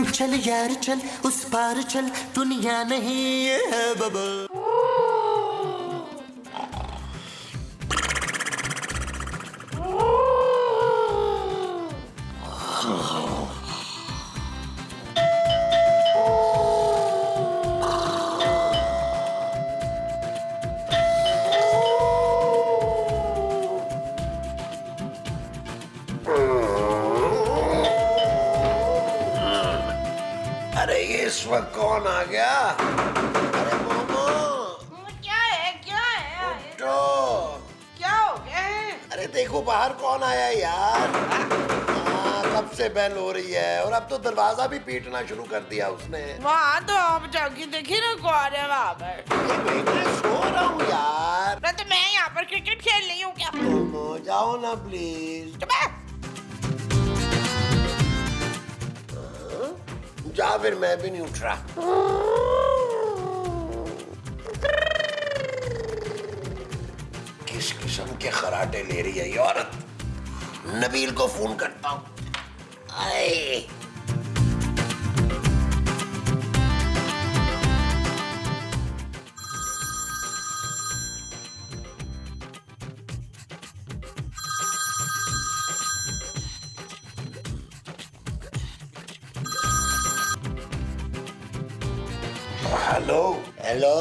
चल यार चल उस पार चल, दुनिया नहीं है बाबा। अरे ये इस वक्त कौन आ गया? अरे मोमो क्या है उठो। क्या हो गया है? अरे देखो बाहर कौन आया यार। कब से बेल हो रही है और अब तो दरवाजा भी पीटना शुरू कर दिया उसने। वहाँ तो आप जाके देखिए ना कौन है वहाँ पर। ये मैं सो रहा हूँ यार। तो मैं यहाँ पर क्रिकेट खेल रही हूँ क्या? मोमो जाओ ना प्लीज। जा फिर, मैं भी नहीं उठ रहा। किस किस्म के खराटे ले रही है ये औरत। नबील को फोन करता हूँ। आए हेलो हेलो।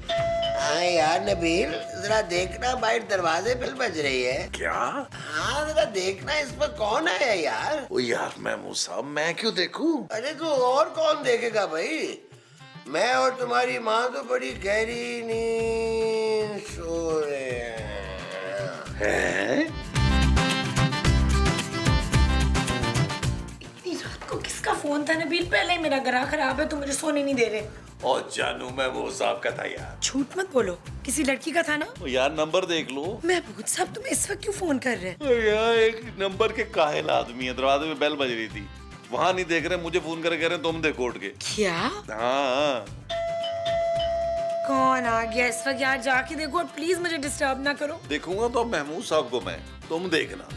हाँ यार नबील, जरा देखना बाहर दरवाजे पे बज रही है। क्या? हाँ जरा देखना इस पर कौन आया यार। ओ यार महमूद साहब, मैं क्यों देखूं? अरे तो और कौन देखेगा भाई। मैं और तुम्हारी माँ तो बड़ी गहरी नींद सो रहे हैं? इतनी रात को किसका फोन था नबील? पहले ही मेरा गला खराब है तो मुझे सोने नहीं दे रहे। और जानू महमूद साहब का था यार। झूठ मत बोलो, किसी लड़की का था ना? ओ यार नंबर देख लो। महमूद साहब तुम इस वक्त क्यों फोन कर रहे हैं? ओ यार एक नंबर के काहिल आदमी है, दरवाजे में बेल बज रही थी, वहां नहीं देख रहे, मुझे फोन करके कह रहे तुम देखो उठ के। क्या? हाँ। कौन आ गया इस वक्त? यार जाके देखो और प्लीज मुझे डिस्टर्ब ना करो। देखूंगा तो महमूद साहब को मैं, तुम देखना।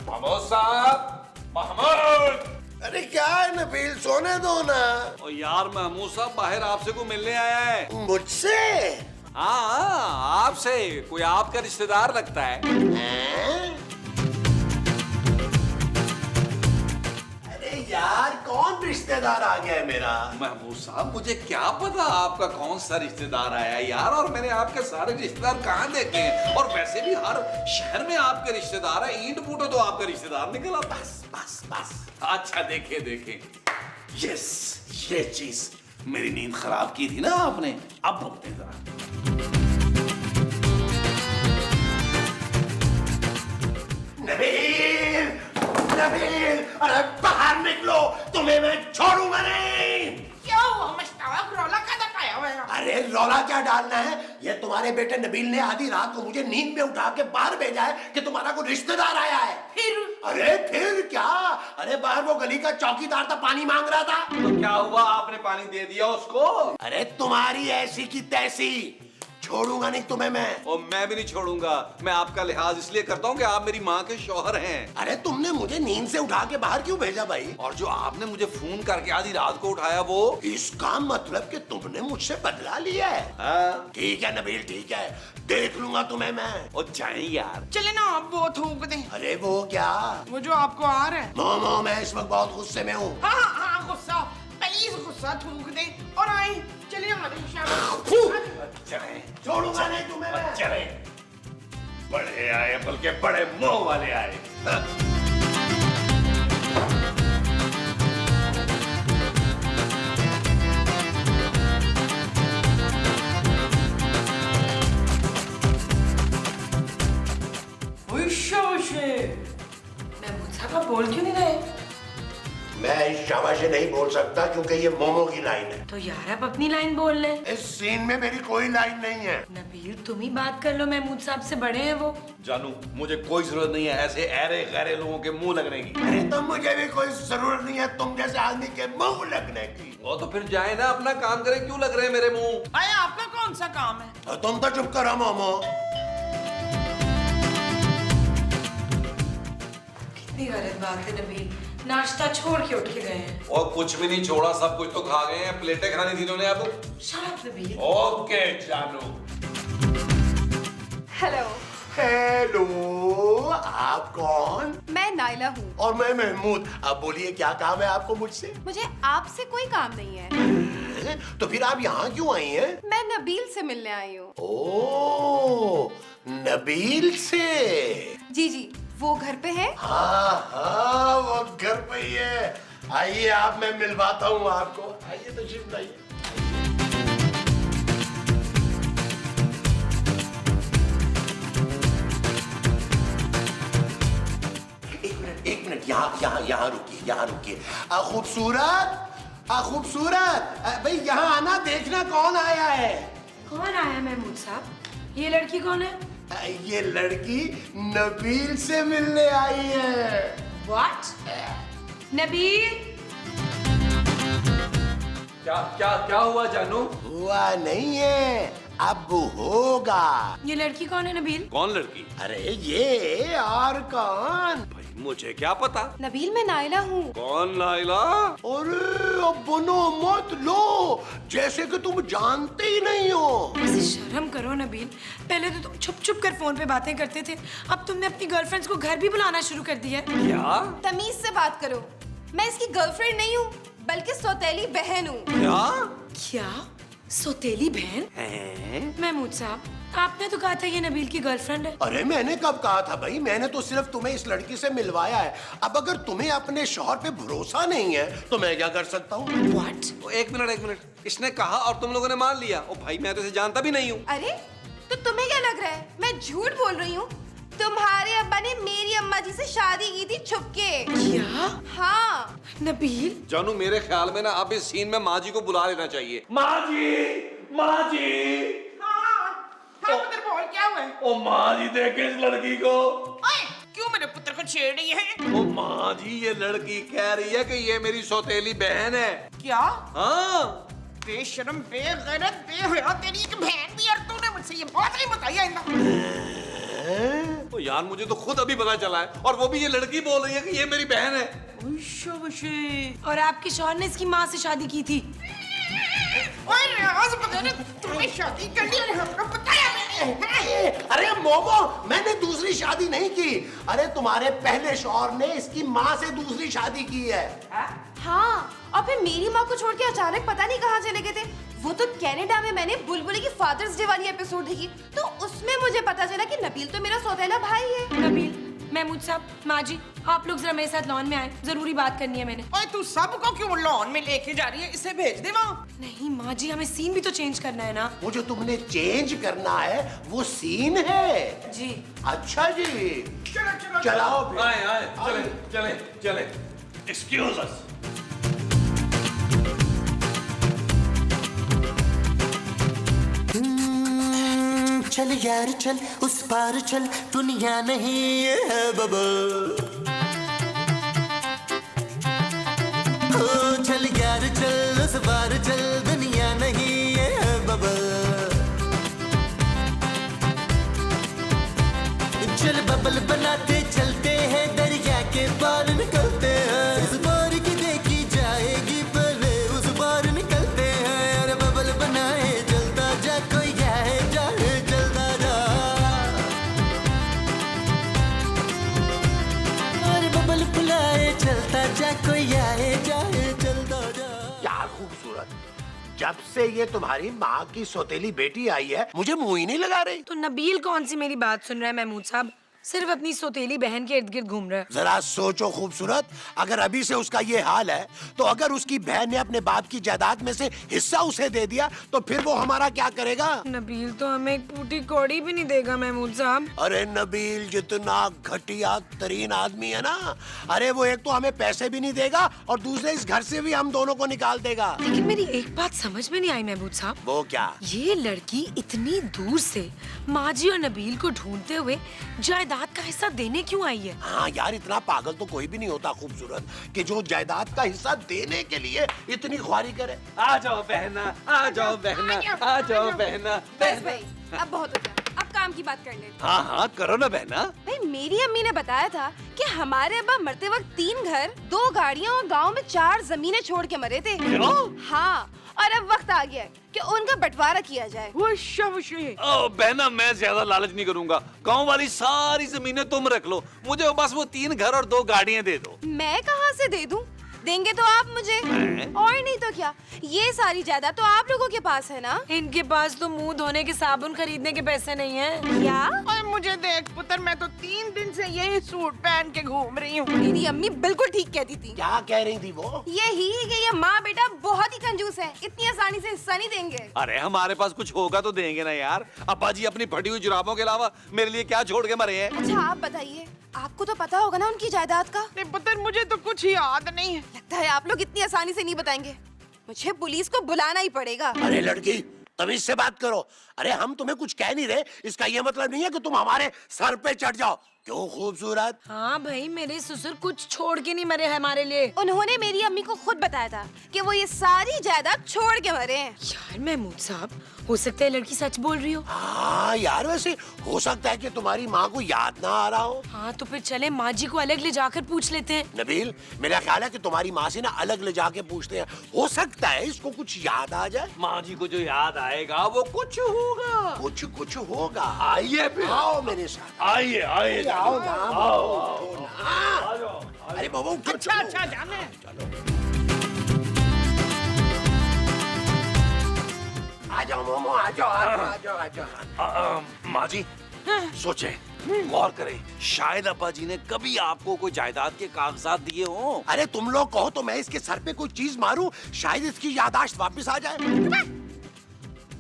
महमूद साहब, महमूद। अरे क्या है नबील, सोने दो ना। ओ यार महमूद साहब बाहर आपसे को मिलने आया है। मुझसे? हाँ आपसे, कोई आपका रिश्तेदार लगता है। अरे यार कौन रिश्तेदार आ गया है मेरा? महमूद साहब मुझे क्या पता आपका कौन सा रिश्तेदार आया है यार, और मैंने आपके सारे रिश्तेदार कहाँ देखे हैं, और वैसे भी हर शहर में आपके रिश्तेदार है, ईंट फूटो तो आपका रिश्तेदार निकला। बस बस बस। अच्छा देखे देखे, यस ये चीज मेरी नींद खराब की थी ना आपने, अब भुगते जरा। नबील, नबील, अरे बाहर निकलो, तुम्हें मैं छोड़ूंगा नहीं। क्या हुआ मस्तावा, रौला कदा पाया हुआ है? अरे रौला क्या डालना है, ये तुम्हारे बेटे नबील ने आधी रात को मुझे नींद में उठा के बाहर भेजा है कि तुम्हारा कोई रिश्तेदार आया है। फिर? अरे फिर क्या, अरे बाहर वो गली का चौकीदार था, पानी मांग रहा था। तो क्या हुआ, आपने पानी दे दिया उसको? अरे तुम्हारी ऐसी की तैसी, छोड़ूंगा नहीं तुम्हें मैं। और मैं भी नहीं छोड़ूंगा, मैं आपका लिहाज इसलिए करता हूँ कि आप मेरी माँ के शौहर हैं। अरे तुमने मुझे नींद से उठा के बाहर क्यों भेजा भाई? और जो आपने मुझे फोन करके आधी रात को उठाया वो? इसका मतलब कि तुमने मुझसे बदला लिया है। हाँ। ठीक है नबील ठीक है, देख लूंगा तुम्हें मैं। और जाए यार। चले ना आप वो थूक दें। अरे वो क्या? वो जो आपको आ रहा है। मोमो मैं इस वक्त बहुत गुस्से में हूँ। हाँ गुस्सा, प्लीज गुस्सा थूक दें और आए। चलिए हमारे चले, छोड़ूंगा नहीं तुम्हें मैं। चले। बड़े आए, बल्कि बड़े मोह वाले आए। महमूद साहब आप बोल क्यों नहीं रहे? मैं शाबाशी नहीं बोल सकता क्योंकि ये मोमो की लाइन है। तो यार आप अपनी लाइन बोल लें। इस सीन में मेरी कोई लाइन नहीं है। नबील तुम ही बात कर लो, महमूद साहब से बड़े हैं वो। जानू मुझे कोई जरूरत नहीं है ऐसे ऐरे गैरे लोगों के मुंह लगने की। अरे तो मुझे भी कोई जरूरत नहीं है तुम जैसे आदमी के मुंह लगने की। वो तो फिर जाए ना, अपना काम करे, क्यों लग रहे हैं मेरे मुंह? आए आपका कौन सा काम है? तो तुम तो चुप करो मोमो। कितनी गलत बात है नबील, नाश्ता छोड़ के उठ के गए हैं। और कुछ भी नहीं छोड़ा, सब कुछ तो खा गए हैं। प्लेटें खानी थी इन्होंने अब। Shut up, Nabeel. ओके जानू। हेलो, हेलो, आप कौन? मैं नाइला हूँ। और मैं महमूद। अब बोलिए क्या काम है आपको मुझसे? मुझे आपसे कोई काम नहीं है। तो फिर आप यहाँ क्यों आई हैं? मैं नबील से मिलने आई हूँ। ओ, नबील से? जी जी, वो घर पे है? हाँ, वो घर पे ही है। आइए आप, मैं मिलवाता हूँ आपको। आइए तशरीफ लाइए। एक मिनट यहाँ रुकिए। खूबसूरत, भाई यहाँ आना, देखना कौन आया है। कौन आया महमूद साहब? ये लड़की कौन है? ये लड़की नबील से मिलने आई है। What? नबील? क्या हुआ जानू? हुआ नहीं है, अब होगा। ये लड़की कौन है नबील? कौन लड़की? अरे ये और कौन? मुझे क्या पता। नबील, मैं नाइला हूँ। कौन नाइला? अरे अब बनो मत लो, जैसे कि तुम जानते ही नहीं हो। ऐसे शर्म करो नबील, पहले तो तुम छुप छुप कर फोन पे बातें करते थे, अब तुमने अपनी गर्लफ्रेंड्स को घर भी बुलाना शुरू कर दिया है। क्या? तमीज से बात करो। मैं इसकी गर्लफ्रेंड नहीं हूँ, बल्कि सौतेली बहन हूँ। क्या? सौतेली बहन? महमूद साहब, आपने तो कहा था ये नबील की गर्लफ्रेंड है। अरे मैंने कब कहा था भाई, मैंने तो सिर्फ तुम्हें इस लड़की से मिलवाया है। अब अगर तुम्हें अपने शौहर पे भरोसा नहीं है तो मैं क्या कर सकता हूँ? What? एक मिनट, इसने कहा और तुम लोगों ने मान लिया। ओ भाई, मैं तो इसे जानता भी नहीं हूँ। अरे, तो तुम्हें क्या लग रहा है मैं झूठ बोल रही हूँ? तुम्हारे अब्बा ने मेरी अम्मा जी से शादी की थी छुपके। क्या? हाँ। नबील? जानू, मेरे ख्याल में ना अब इस सीन में माँ जी को बुला लेना चाहिए। माँ जी। हाँ पुत्र बोल, क्या हुआ है? ओ माँ जी, देखे इस लड़की को। ओए, क्यों मेरे पुत्र को छेड़ रही है? ओ माँ जी, ये लड़की कह रही है कि ये मेरी सौतेली बहन है। क्या? हाँ। बेशरम, बेगैरत, बेहया, तेरी एक बहन भी, और तूने मुझसे ये बात नहीं बताई है। तो यार, मुझे तो खुद अभी पता चला है, और वो भी ये लड़की बोल रही है कि ये मेरी बहन है। और आपके शौहर ने इसकी माँ से शादी की थी। ओए रियाज, बगैर तुमने शादी कर ली और हमको बताया मैंने। अरे मोमो, मैंने दूसरी शादी नहीं की। अरे तुम्हारे पहले शौहर ने इसकी माँ से दूसरी शादी की है। हाँ, और फिर मेरी माँ को छोड़ के अचानक पता नहीं कहाँ चले गए थे। वो तो कनाडा में मैंने बुलबुली की फादर्स डे वाली एपिसोड देखी, तो उसमें मुझे पता चला कि नबील तो मेरा सौतेला भाई है। नबील, महमूद साहब, माँ जी, आप लोग जरा मेरे साथ लॉन में आए, जरूरी बात करनी है मैंने। ओए, तू सबको क्यों लॉन में लेके जा रही है? इसे भेज दे वहाँ। नहीं माँ जी, हमें सीन भी तो चेंज करना है ना। वो जो तुमने चेंज करना है वो सीन है। जी। अच्छा जी, चलो चलाओ फिर। आए, चले। एक्सक्यूज अस। चल यार चल, उस पार चल, दुनिया नहीं है बबल। ओ चल यार चल, उस पार चल, दुनिया नहीं है बबल। चल बबल बनाते चलते हैं, दरिया के पार निकलते हैं। उस पार की देखी जाएगी पहले, उस पार निकलते हैं। अरे बबल बनाए चलता जा, कोई जाए जाए चलता जा। अरे बबल बुलाए चलता जा, कोई आए जाए चलता जा। क्या खूबसूरत, जब से ये तुम्हारी माँ की सौतेली बेटी आई है मुझे मुंह ही नहीं लगा रही। तो नबील कौन सी मेरी बात सुन रहा है महमूद साहब? सिर्फ अपनी सौतेली बहन के इर्द गिर्द घूम रहा है। जरा सोचो खूबसूरत, अगर अभी से उसका ये हाल है तो अगर उसकी बहन ने अपने बाप की जायदाद में से हिस्सा उसे दे दिया तो फिर वो हमारा क्या करेगा? नबील तो हमें एक पूटी कौड़ी भी नहीं देगा महमूद साहब। अरे नबील जितना घटिया तरीन आदमी है ना, अरे वो एक तो हमें पैसे भी नहीं देगा और दूसरे इस घर से भी हम दोनों को निकाल देगा। लेकिन मेरी एक बात समझ में नहीं आई महमूद साहब। वो क्या? ये लड़की इतनी दूर से माजी और नबील को ढूंढते हुए जायदाद का हिस्सा देने क्यों आई है? हाँ यार, इतना पागल तो कोई भी नहीं होता खूबसूरत कि जो जायदाद का हिस्सा देने के लिए इतनी ख्वारी करे। आ जाओ बहना, आ जाओ बहना, आ जाओ बहना। बस भाई, अब बहुत हो गया, अब काम की बात कर ले। हाँ, करो ना बहना। भाई, मेरी अम्मी ने बताया था कि हमारे अब्बा मरते वक्त 3 घर, 2 गाड़ियाँ और गांव में 4 जमीनें छोड़ के मरे थे। हाँ, और अब वक्त आ गया है कि उनका बंटवारा किया जाए। बहना, मैं ज्यादा लालच नहीं करूंगा। गांव वाली सारी जमीनें तुम रख लो, मुझे बस वो 3 घर और 2 गाड़ियां दे दो। मैं कहाँ से दे दूं? देंगे तो आप मुझे, और नहीं तो क्या, ये सारी जायदाद तो आप लोगों के पास है ना। इनके पास तो मुंह धोने के साबुन खरीदने के पैसे नहीं है। क्या? और मुझे देख पुत्र, मैं तो 3 दिन से यही सूट पहन के घूम रही हूँ। मेरी अम्मी बिल्कुल ठीक कहती थी। क्या कह रही थी वो? यही कि ये माँ बेटा बहुत ही कंजूस है, इतनी आसानी से हिस्सा नहीं देंगे। अरे हमारे पास कुछ होगा तो देंगे ना यार। अब्बा जी अपनी फटी हुई जुराबों के अलावा मेरे लिए क्या छोड़ के मरे हैं? अच्छा आप बताइए, आपको तो पता होगा ना उनकी जायदाद का। नहीं पुत्र, मुझे तो कुछ याद नहीं है। लगता है आप लोग इतनी आसानी से नहीं बताएंगे, मुझे पुलिस को बुलाना ही पड़ेगा। अरे लड़की, तमीज से बात करो। अरे हम तुम्हें कुछ कह नहीं रहे, इसका ये मतलब नहीं है कि तुम हमारे सर पे चढ़ जाओ। क्यों खूबसूरत? हाँ भाई, मेरे ससुर कुछ छोड़ के नहीं मरे हमारे लिए। उन्होंने मेरी अम्मी को खुद बताया था कि वो ये सारी जायदाद छोड़ के मरे हैं। यार महमूद साहब, हो सकता है लड़की सच बोल रही हो। हाँ यार, वैसे हो सकता है कि तुम्हारी माँ को याद ना आ रहा हो। हाँ तो फिर चले माँ जी को अलग ले जाकर पूछ लेते हैं। नबील, मेरा ख्याल है कि तुम्हारी माँ से ना अलग ले जाके पूछते हैं। हो सकता है इसको कुछ याद आ जाए। माँ जी को जो याद आएगा वो कुछ होगा। कुछ होगा। आइए फिर, आओ मेरे साथ। आइए आइए, आओ ना, आओ ना। अरे बाबू, अच्छा अच्छा जाने। आ जाओ मोमो, आ जाओ, आ जाओ, आ जाओ। माँ जी सोचे, गौर करें, शायद अब्बा जी ने कभी आपको कोई जायदाद के कागजात दिए हों। अरे तुम लोग कहो तो मैं इसके सर पे कोई चीज मारूं, शायद इसकी याददाश्त वापस आ जाए।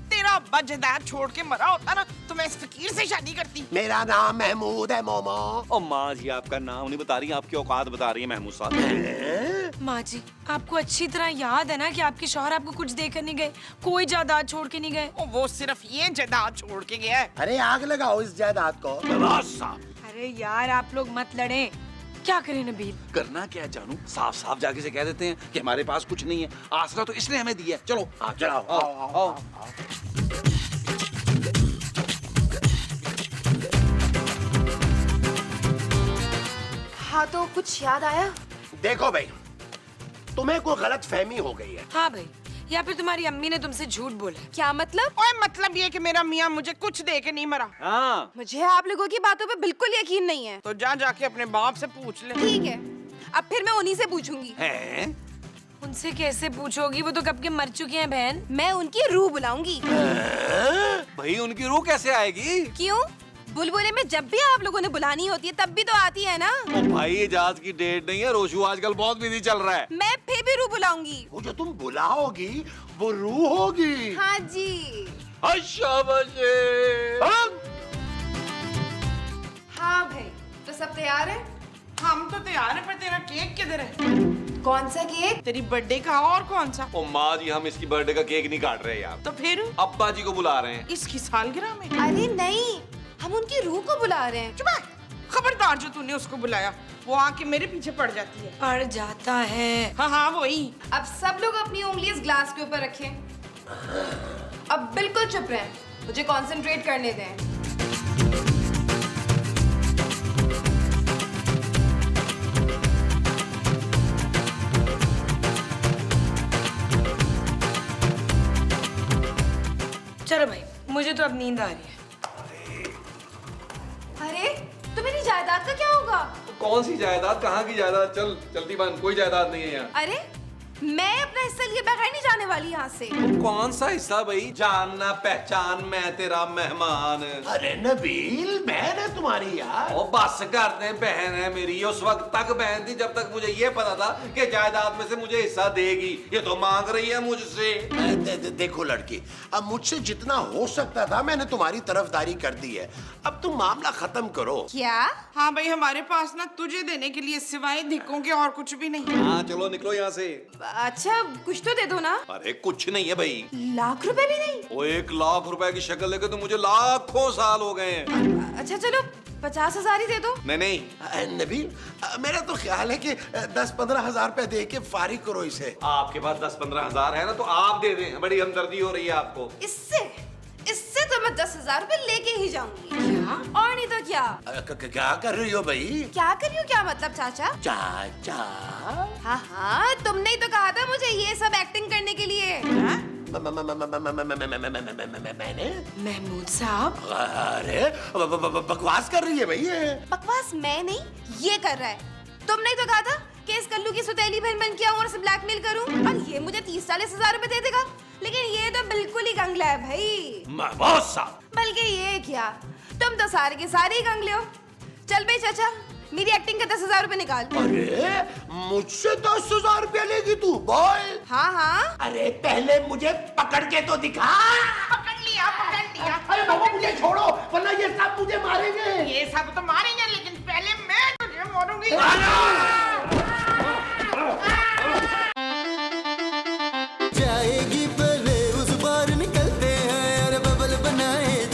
तेरा अब्बा जायदाद छोड़ के मरा होता ना तो मैं इस फकीर से शादी करती। मेरा नाम महमूद है मोमो। और माँ जी आपका नाम नहीं बता रही, आपकी औकात बता रही है महमूद साहब। माँ जी, आपको अच्छी तरह याद है ना कि आपके शौहर आपको कुछ देकर नहीं गए, कोई जायदाद छोड़ के नहीं गए। वो सिर्फ ये जायदाद छोड़ के गया है। अरे आग लगाओ इस जायदाद को। अरे यार आप लोग मत लड़ें। क्या करें नबील? करना क्या जानू, साफ साफ जाके से कह देते हैं कि हमारे पास कुछ नहीं है, आसरा तो इसने हमें दिया है। चलो चलाओ, आओ। हाँ तो कुछ याद आया? देखो भाई, तुम्हें कोई गलत फहमी हो गई है। हाँ भाई, या फिर तुम्हारी अम्मी ने तुमसे झूठ बोला। क्या मतलब? ओए मतलब ये कि मेरा मियाँ मुझे कुछ दे के नहीं मरा। हाँ, मुझे आप लोगों की बातों पे बिल्कुल यकीन नहीं है। तो जाके अपने बाप से पूछ ले। ठीक है, अब फिर मैं उन्हीं से पूछूंगी। हैं? उनसे कैसे पूछोगी, वो तो कब के मर चुके हैं बहन। मैं उनकी रूह बुलाऊंगी। भाई उनकी रूह कैसे आएगी? क्यों? बुलबुले में जब भी आप लोगों ने बुलानी होती है तब भी तो आती है ना। ओ भाई इजाज की डेट नहीं है, रोशू आजकल बहुत बिजी चल रहा है। मैं फिर भी रूह बुलाऊंगी। वो जो तुम बुलाओगी वो रूह होगी। हाँ जी। अच्छा बजे। हाँ भाई, तो सब तैयार है? हम तो तैयार है, पर तेरा केक किधर है? कौन सा केक? तेरी बर्थडे का और कौन सा? ओ माँ जी, हम इसकी बर्थडे का केक नहीं काट रहे यार, तो फिर अब्बा जी को बुला रहे हैं। इसकी सालगिरह में? अरे नहीं, हम उनकी रूह को बुला रहे हैं। चुप है। खबरदार जो तूने उसको बुलाया, वो आके मेरे पीछे पड़ जाती है। पड़ जाता है। हाँ वही। अब सब लोग अपनी उंगली इस ग्लास के ऊपर रखें। अब बिल्कुल चुप रहें, मुझे कंसंट्रेट करने दें। चलो भाई, मुझे तो अब नींद आ रही है। अरे तो मेरी जायदाद का क्या होगा? कौन सी जायदाद, कहाँ की जायदाद? चल चलती बन, कोई जायदाद नहीं है यहाँ। अरे मैं अपना हिस्सा लिए बगैर नहीं जाने वाली यहाँ से। कौन सा हिस्सा भाई? जानना पहचान, मैं तेरा मेहमान। अरे नबील, बहन है तुम्हारी यार। ओ बस कर दे, बहन है मेरी। उस वक्त तक बहन थी जब तक मुझे ये पता था कि जायदाद में से मुझे हिस्सा देगी। ये तो मांग रही है मुझसे। देखो लड़की, अब मुझसे जितना हो सकता था मैंने तुम्हारी तरफदारी कर दी है। अब तुम मामला खत्म करो। क्या? हाँ भाई, हमारे पास ना तुझे देने के लिए सिवाय धिक्कों के और कुछ भी नहीं। हाँ चलो निकलो यहाँ से। अच्छा कुछ तो दे दो ना। अरे कुछ नहीं है भाई। लाख रुपए भी नहीं? वो 1 लाख रुपए की शक्ल लेके तो मुझे लाखों साल हो गए हैं। अच्छा चलो 50,000 ही दे दो। नहीं नबील, मेरा तो ख्याल है कि 10-15 हजार रुपए दे के फारिग करो इसे। आपके पास 10-15 हजार है ना, तो आप दे दें, बड़ी हमदर्दी हो रही है आपको। इससे तो मैं 10,000 रुपए लेके ही जाऊंगी। क्या? और नहीं तो क्या? क्या कर रही हो भाई? क्या कर रही हूँ क्या मतलब चाचा? चाचा हाँ हाँ, तुमने ही तो कहा था मुझे ये सब एक्टिंग करने के लिए। मैंने? महमूद साहब, अरे बकवास कर रही है भाई ये। बकवास मैं नहीं, ये कर रहा है। तुमने ही तो कहा था कि इस कल्लू की सौतेली बहन बन के आऊं और उसे ब्लैकमेल करूं और ये मुझे 30-40 हजार रुपए दे देगा। लेकिन ये तो बिल्कुल ही गंगला है भाई। बॉस साहब, बल्कि ये क्या, तुम तो सारे के सारे ही गंगले हो। चल बे चाचा, मेरी एक्टिंग का 10,000 रुपए निकाल। अरे मुझसे 10,000 रुपया लेगी तू? बोल। हाँ हाँ, अरे पहले मुझे पकड़ के तो दिखा। पकड़ लिया, पकड़ लिया। अरे बाबा मुझे छोड़ो वरना ये सब मुझे मारेंगे। ये सब तो मारे